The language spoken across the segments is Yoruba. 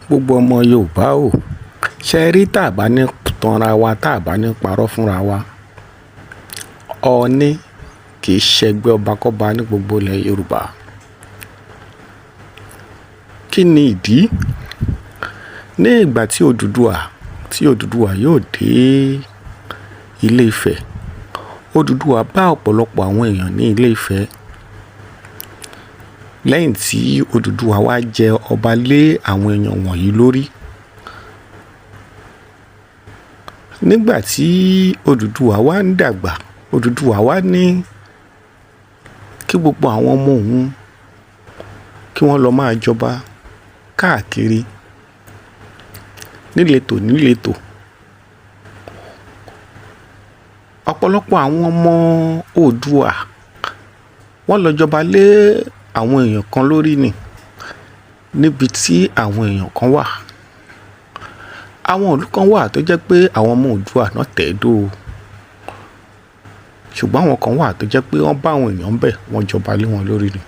Gbogbo ọmọ Yorùbá o, ṣe rí tá a bá ní tanra wa, tá a bá ní parọ́ fúnra wa, Ọọ̀ni kì í ṣẹgbẹ́ ọba kọ́ba ní gbogbo ilẹ̀ Yorùbá. Kí ni ìdí? Ní ìgbà tí Odùduwà yóò dé Ilé Ifẹ̀, Odùduwà bá ọ̀pọ̀lọpọ̀ àwọn èèyàn ní Ilé Ifẹ̀. Lẹ́yìn tí Odùduwà wá jẹ ọba lé àwọn èèyàn wọ̀nyí lórí. Nígbà tí Odùduwà wá ń dàgbà, Odùduwà wá ní kí gbogbo àwọn ọmọ òun kí wọ́n lọ máa jọba káàkiri níletò. Ọ̀pọ̀lọpọ̀ àwọn ọmọ Oòduà wọ́n lọ jọba lé àwọn èèyàn kan lórí níbi tí àwọn èèyàn kan wà. Àwọn ìlú kan wà tó jẹ́ pé àwọn ọmọ Oòduà náà tẹ̀dó, ṣùgbọ́n àwọn kan wà tó jẹ́ pé wọ́n bá àwọn èèyàn bẹ̀, wọ́n jọba lé wọn lórí ni.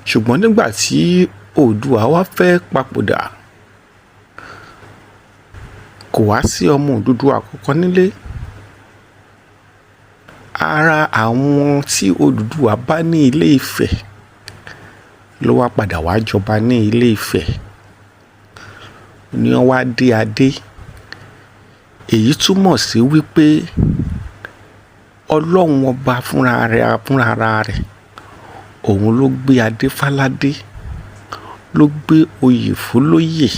Ṣùgbọ́n nígbà tí Oòduà wá fẹ́ papòdà, kò wá sí ọmọ Odùduwà kankan nílé. Ara àwọn tí Odùduwà bá ní Ilé Ifẹ̀ ló wá padà wá jọba ní Ilé Ifẹ̀, ni wọ́n wá dé adé. Èyí túmọ̀ sí wípé Ọlọ́run ọba fúnra rẹ̀ òun ló gbé adé fáládé, ló gbé oyè fólóyè,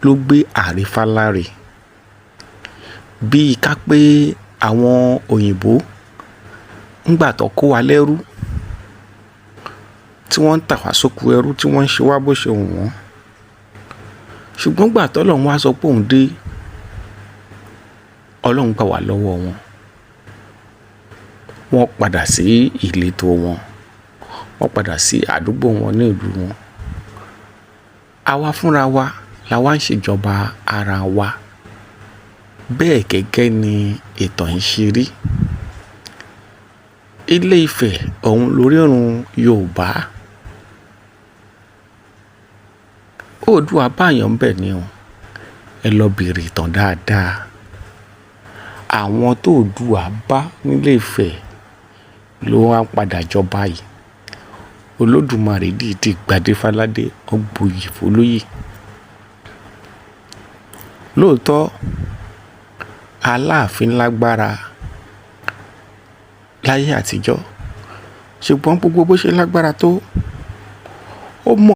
ló gbé àrè fáláre. Bíi ká pé àwọn òyìnbó ńgbà tó kó wa lẹ́rú, tí wọ́n ń tà wá sóko ẹrú, tí wọ́n ń ṣe wá bó ṣe wù wọ́n. Ṣùgbọ́n gbà t'Ọlọ́run wá sọ pé òun dé, Ọlọ́run gbà wá lọ́wọ́ wọn. Wọ́n padà sí ìletò wọn, wọ́n padà sí àdúgbò wọn ní ìlú wọn. Àwa fúnra wa la wá ń ṣèjọba ara wa. Bẹ́ẹ̀ gẹ́gẹ́ ni ìtàn yìí ṣe rí. Ilé Ifẹ̀ òun lorírun Yorùbá. Oòduà báyàn ń bẹ̀ ni o. Ẹ lọ bèrè ìtàn dáadáa. Àwọn tó Oòduà bá nílé Ifẹ̀ ló wá padà jọba yìí. Olódùmarè dìídì gbadé fáládé, ó gboyè fólóyè. Lóòótọ́ Aláàfin lágbára láyé àtijọ́, ṣùgbọ́n gbogbo bó ṣe lágbára tó, ó mọ̀